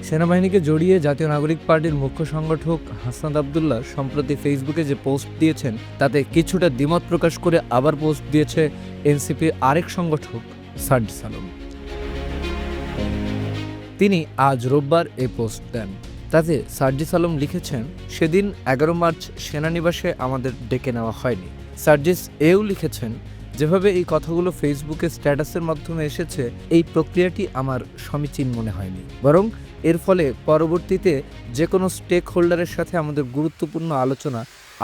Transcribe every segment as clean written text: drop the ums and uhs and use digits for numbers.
সেনাবাহিনীকে জড়িয়ে জাতীয় নাগরিক পার্টির মুখ্য সংগঠক হাসনাত আবদুল্লাহ সম্প্রতি ফেসবুকে যে পোস্ট দিয়েছেন তাতে কিছুটা দ্বিমত প্রকাশ করে আবার পোস্ট দিয়েছে এনসিপির আরেক সংগঠক সার্জিস আলম। তিনি আজ রোববার এই পোস্ট দেন। তাতে সার্জিস আলম লিখেছেন, সেদিন 11 মার্চ সেনানিবাসে আমাদের ডেকে নেওয়া হয়নি। সার্জিস এও লিখেছেন, যেভাবে এই কথাগুলো ফেসবুকে স্ট্যাটাসের মাধ্যমে এসেছে এই প্রক্রিয়াটি আমার সমীচীন মনে হয়নি, বরং এর ফলে পরবর্তীতে যে কোনো স্টেক হোল্ডারের সাথে আমাদের গুরুত্বপূর্ণ আলোচনা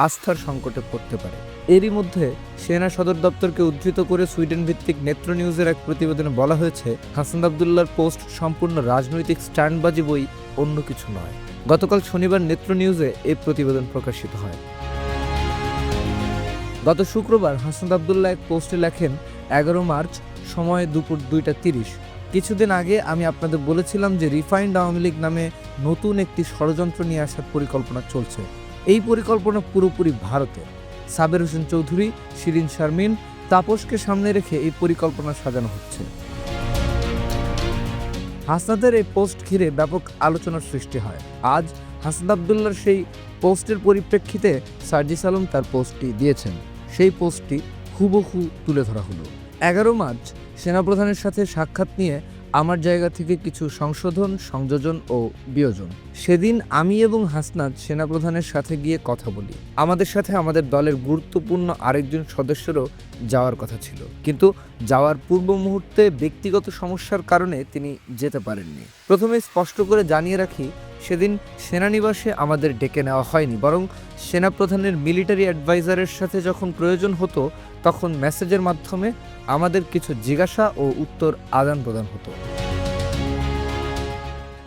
আস্থার সংকটে পড়তে পারে। এরই মধ্যে সেনা সদর দপ্তরকে উদ্ধৃত করে সুইডেন ভিত্তিক নেত্র নিউজের এক প্রতিবেদনে বলা হয়েছে, হাসনাত আবদুল্লাহর পোস্ট সম্পূর্ণ রাজনৈতিক স্ট্যান্ডবাজি বই, অন্য কিছু নয়। গতকাল শনিবার নেত্র নিউজে এই প্রতিবেদন প্রকাশিত হয়। গত শুক্রবার হাসনাত আবদুল্লাহ এক পোস্টে লেখেন, 11 মার্চ, সময় দুপুর 2টা 30। কিছুদিন আগে আমি আপনাদের বলেছিলাম যে রিফাইন্ড আওয়ামী লীগ নামে নতুন একটি ষড়যন্ত্র নিয়ে আসার পরিকল্পনা চলছে। এই পরিকল্পনা পুরোপুরি ভারতের। সাবের হোসেন চৌধুরী, শিরিন শারমিন, তাপসকে সামনে রেখে এই পরিকল্পনা সাজানো হচ্ছে। হাসনাতের এই পোস্ট ঘিরে ব্যাপক আলোচনার সৃষ্টি হয়। আজ হাসনাত আবদুল্লাহর সেই পোস্টের পরিপ্রেক্ষিতে সার্জিস আলম তার পোস্টটি দিয়েছেন। সেই পোস্টটি হুবহু তুলে ধরা হলো। 11 মার্চ সেনাপ্রধানের সাথে সাক্ষাৎ নিয়ে আমার জায়গা থেকে কিছু সংশোধন, সংযোজন ও বিয়োজন। সেদিন আমি এবং হাসনাত সেনাপ্রধানের সাথে গিয়ে কথা বলি। আমাদের সাথে আমাদের দলের গুরুত্বপূর্ণ আরেকজন সদস্যরও যাওয়ার কথা ছিল, কিন্তু যাওয়ার পূর্ব মুহূর্তে ব্যক্তিগত সমস্যার কারণে তিনি যেতে পারেননি। প্রথমে স্পষ্ট করে জানিয়ে রাখি, সেদিন সেনানিবাসে আমাদের ডেকে নেওয়া হয়নি, বরং সেনাপ্রধানের মিলিটারি অ্যাডভাইজারের সাথে যখন প্রয়োজন হতো তখন মেসেজের মাধ্যমে আমাদের কিছু জিজ্ঞাসা ও উত্তর আদান প্রদান হতো।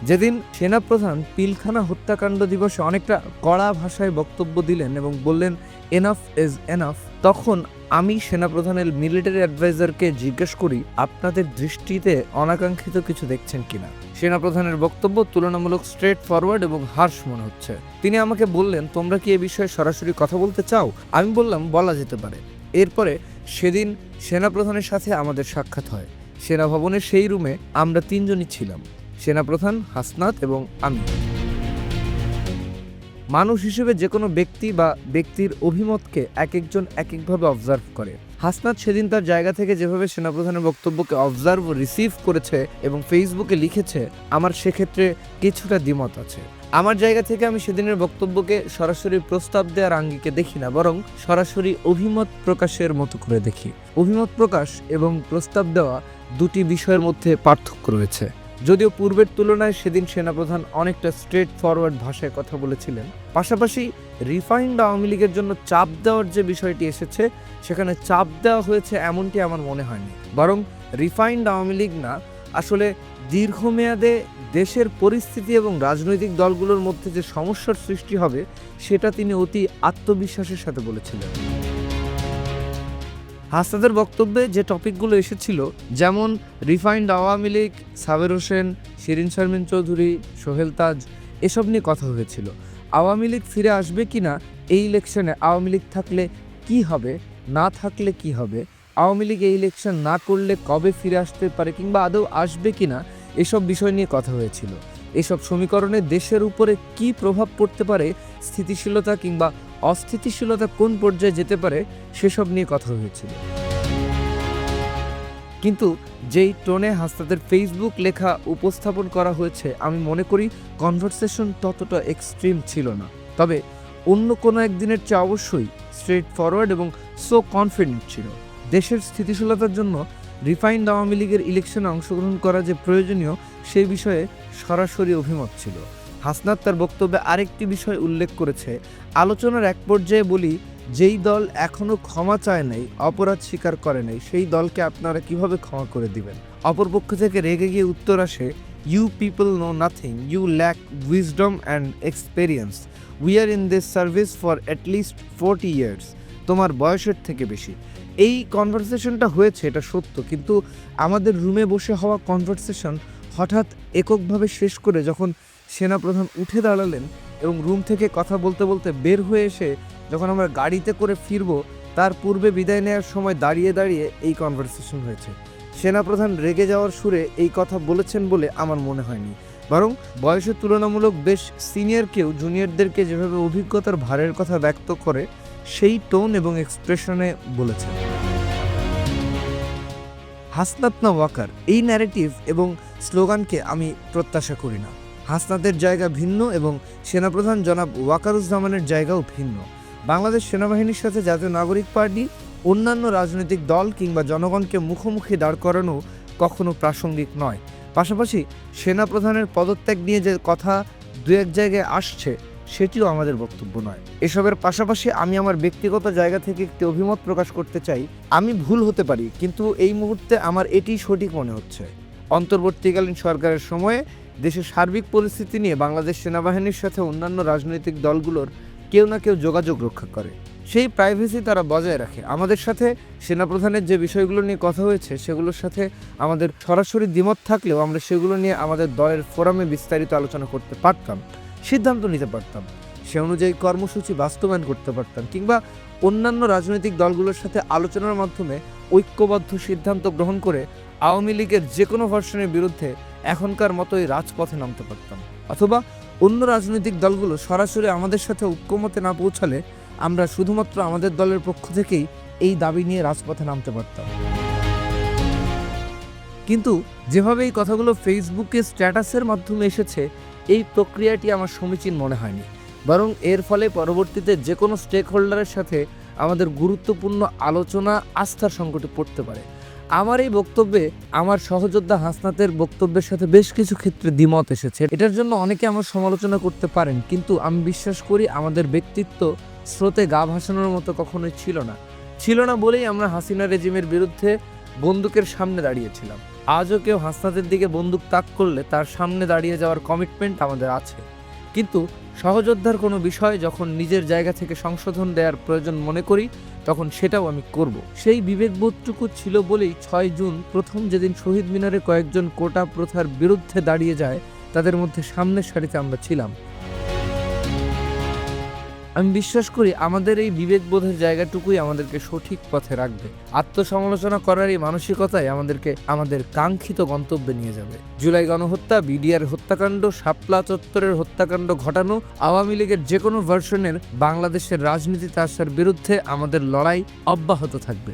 যেদিন সেনাপ্রধান পিলখানা হত্যাকাণ্ড দিবসে অনেকটা কড়া ভাষায় বক্তব্য দিলেন এবং বললেন এনাফ ইজ এনাফ, তখন আমি সেনাপ্রধানের মিলিটারি অ্যাডভাইজারকে জিজ্ঞেস করি, আপনাদের দৃষ্টিতে অনাকাঙ্ক্ষিত কিছু দেখছেন কিনা। সেনাপ্রধানের বক্তব্য তুলনামূলক স্ট্রেট ফরওয়ার্ড এবং হার্শ মনে হচ্ছে। তিনি আমাকে বললেন, তোমরা কি এ বিষয়ে সরাসরি কথা বলতে চাও? আমি বললাম, বলা যেতে পারে। এরপরে সেদিন সেনাপ্রধানের সাথে আমাদের সাক্ষাৎ হয়। সেনাভবনের সেই রুমে আমরা 3 জনই ছিলাম, সেনাপ্রধান, হাসনাত এবং আমি। মানুষ হিসেবে যে কোনো ব্যক্তি বা ব্যক্তির অভিমতকে এক একজন এক একভাবে অবজার্ভ করে। হাসনাত সেদিন তার জায়গা থেকে যেভাবে সেনাপ্রধানের বক্তব্যকে অবজার্ভ ও রিসিভ করেছে এবং ফেসবুকে লিখেছে, আমার সেক্ষেত্রে কিছুটা দ্বিমত আছে। আমার জায়গা থেকে আমি সেদিনের বক্তব্যকে সরাসরি প্রস্তাব দেওয়ার আঙ্গিকে দেখি না, বরং সরাসরি অভিমত প্রকাশের মতো করে দেখি। অভিমত প্রকাশ এবং প্রস্তাব দেওয়া দুটি বিষয়ের মধ্যে পার্থক্য রয়েছে। যদিও পূর্বের তুলনায় সেদিন সেনাপ্রধান অনেকটা স্ট্রেট ফরওয়ার্ড ভাষায় কথা বলেছিলেন, পাশাপাশি রিফাইন্ড আওয়ামী লীগের জন্য চাপ দেওয়ার যে বিষয়টি এসেছে, সেখানে চাপ দেওয়া হয়েছে এমনটি আমার মনে হয়নি, বরং রিফাইন্ড আওয়ামী লীগ না, আসলে দীর্ঘমেয়াদে দেশের পরিস্থিতি এবং রাজনৈতিক দলগুলোর মধ্যে যে সমস্যার সৃষ্টি হবে সেটা তিনি অতি আত্মবিশ্বাসের সাথে বলেছিলেন। হাসনাতের বক্তব্যে যে টপিকগুলো এসেছিল, যেমন রিফাইন্ড আওয়ামী লীগ, সাবের হোসেন, শিরিন শারমিন চৌধুরী, সোহেল তাজ, এসব নিয়ে কথা হয়েছিল। আওয়ামী লীগ ফিরে আসবে কিনা, এই ইলেকশনে আওয়ামী লীগ থাকলে কি হবে, না থাকলে কি হবে, আওয়ামী লীগ এই ইলেকশন না করলে কবে ফিরে আসতে পারে কিংবা আদৌ আসবে কিনা, এসব বিষয় নিয়ে কথা হয়েছিল। এসব সমীকরণে দেশের উপরে কি প্রভাব পড়তে পারে, স্থিতিশীলতা কিংবা অস্থিতিশীলতা কোন পর্যায়ে যেতে পারে, সেসব নিয়ে কথা হয়েছিল। কিন্তু যেই টোনে হাসনাতের ফেসবুক লেখা উপস্থাপন করা হয়েছে, আমি মনে করি কনভারসেশন ততটা এক্সট্রিম ছিল না। তবে অন্য কোনো একদিনের চেয়ে অবশ্যই স্ট্রেট ফরওয়ার্ড এবং সো কনফিডেন্ট ছিল। দেশের স্থিতিশীলতার জন্য রিফাইন্ড আওয়ামী লীগের ইলেকশনে অংশগ্রহণ করা যে প্রয়োজনীয়, সেই বিষয়ে সরাসরি অভিমত ছিল। হাসনাত তার বক্তব্যে আরেকটি বিষয় উল্লেখ করেছে, আলোচনার এক পর্যায়ে বলি, যেই দল এখনো ক্ষমা চায় নাই, অপরাধ স্বীকার করে নাই, সেই দলকে আপনারা কিভাবে ক্ষমা করে দিবেন? অপরপক্ষ থেকে রেগে গিয়ে উত্তর আসে, you people know nothing, you lack wisdom and experience, we are in this service for at least 40 years, তোমার বয়সের থেকে বেশি। এই কনভারসেশনটা হয়েছে, এটা সত্য, কিন্তু আমাদের রুমে বসে হওয়া কনভারসেশন হঠাৎ এককভাবে শেষ করে যখন সেনাপ্রধান উঠে দাঁড়ালেন এবং রুম থেকে কথা বলতে বলতে বের হয়ে এসে যখন আমরা গাড়িতে করে ফিরবো, তার পূর্বে বিদায় নেওয়ার সময় দাঁড়িয়ে দাঁড়িয়ে এই কনভারসেশন হয়েছে। সেনাপ্রধান রেগে যাওয়ার সুরে এই কথা বলেছেন বলে আমার মনে হয়নি। বরং বয়সে তুলনামূলক বেশ সিনিয়র কেউ জুনিয়রদেরকে যেভাবে অভিজ্ঞতার ভারের কথা ব্যক্ত করে সেই টোন এবং এক্সপ্রেশনে বলেছেন। হাসনাত না ওয়াকার, এই ন্যারেটিভ এবং স্লোগানকে আমি প্রত্যাশা করি না। হাসনাতের জায়গা ভিন্ন এবং সেনাপ্রধান জনাব ওয়াকারুজ্জামানের জায়গাও ভিন্ন। বাংলাদেশ সেনাবাহিনীর সাথে জাতীয় নাগরিক পার্টি, অন্যান্য রাজনৈতিক দল কিংবা জনগণকে মুখোমুখি দাঁড় করানো কখনো প্রাসঙ্গিক নয়। পাশাপাশি সেনাপ্রধানের পদত্যাগ নিয়ে যে কথা দু এক জায়গায় আসছে সেটিও আমাদের বক্তব্য নয়। এসবের পাশাপাশি আমি আমার ব্যক্তিগত জায়গা থেকে একটি অভিমত প্রকাশ করতে চাই। আমি ভুল হতে পারি, কিন্তু এই মুহূর্তে আমার এটি সঠিক মনে হচ্ছে। অন্তর্বর্তীকালীন সরকারের সময়ে দেশের সার্বিক পরিস্থিতি নিয়ে বাংলাদেশ সেনাবাহিনীর সাথে অন্যান্য রাজনৈতিক দলগুলোর কেউ না কেউ যোগাযোগ রক্ষা করে, সেই প্রাইভেসি তারা বজায় রাখে। আমাদের সাথে সেনাপ্রধানের যে বিষয়গুলো নিয়ে কথা হয়েছে সেগুলোর সাথে আমাদের সরাসরি দ্বিমত থাকলেও আমরা সেগুলো নিয়ে আমাদের দলের ফোরামে বিস্তারিত আলোচনা করতে পারতাম, সিদ্ধান্ত নিতে পারতাম, সে অনুযায়ী কর্মসূচি বাস্তবায়ন করতে পারতাম, কিংবা অন্যান্য রাজনৈতিক দলগুলোর সাথে আলোচনার মাধ্যমে ঐক্যবদ্ধ সিদ্ধান্ত গ্রহণ করে আওয়ামী লীগের যে কোনো ভার্সনের বিরুদ্ধে এখনকার মতোই রাজপথে নামতে পারতাম। অথবা অন্য রাজনৈতিক দলগুলো সরাসরি আমাদের সাথে ঐক্যমতে না পৌঁছালে আমরা শুধুমাত্র আমাদের দলের পক্ষ থেকেই এই দাবি নিয়ে রাজপথে নামতে পারতাম। কিন্তু যেভাবে এই কথাগুলো ফেসবুকে স্ট্যাটাসের মাধ্যমে এসেছে, এই প্রক্রিয়াটি আমার সমীচীন মনে হয়নি। বরং এর ফলে পরবর্তীতে যে কোনো স্টেক হোল্ডারের সাথে আমাদের গুরুত্বপূর্ণ আলোচনা আস্থার সংকটে পড়তে পারে। আমার এই বক্তব্যে আমার সহযোদ্ধা হাসনাতের বক্তব্যের সাথে বেশ কিছু ক্ষেত্রে দ্বিমত এসেছে। এটার জন্য অনেকে আমার সমালোচনা করতে পারেন, কিন্তু আমি বিশ্বাস করি আমাদের ব্যক্তিত্ব স্রোতে গা ভাসানোর মতো কখনোই ছিল না বলেই আমরা হাসিনা রেজিমের বিরুদ্ধে বন্দুকের সামনে দাঁড়িয়েছিলাম। আজও কেউ হাসনাতের দিকে বন্দুক তাক করলে তার সামনে দাঁড়িয়ে যাওয়ার কমিটমেন্ট আমাদের আছে। কিন্তু সহযোদ্ধার কোনো বিষয় যখন নিজের জায়গা থেকে সংশোধন দেওয়ার প্রয়োজন মনে করি, তখন সেটাও আমি করব। সেই বিবেকবোধটুকু ছিল বলেই 6 জুন প্রথম যেদিন শহীদ মিনারে কয়েকজন কোটা প্রথার বিরুদ্ধে দাঁড়িয়ে যায়, তাদের মধ্যে সামনের সারিতে আমরা ছিলাম। আমি বিশ্বাস করি আমাদের এই বিবেকবোধের জায়গাটুকুই আমাদেরকে সঠিক পথে রাখবে। আত্মসমালোচনা করার এই মানসিকতাই আমাদেরকে আমাদের কাঙ্ক্ষিত গন্তব্যে নিয়ে যাবে। জুলাই গণহত্যা, বিডিআর হত্যাকাণ্ড, শাপলা চত্বরের হত্যাকাণ্ড ঘটানো, আওয়ামী লীগের যে কোনো ভার্সনের বাংলাদেশের রাজনীতিতে আসার বিরুদ্ধে আমাদের লড়াই অব্যাহত থাকবে।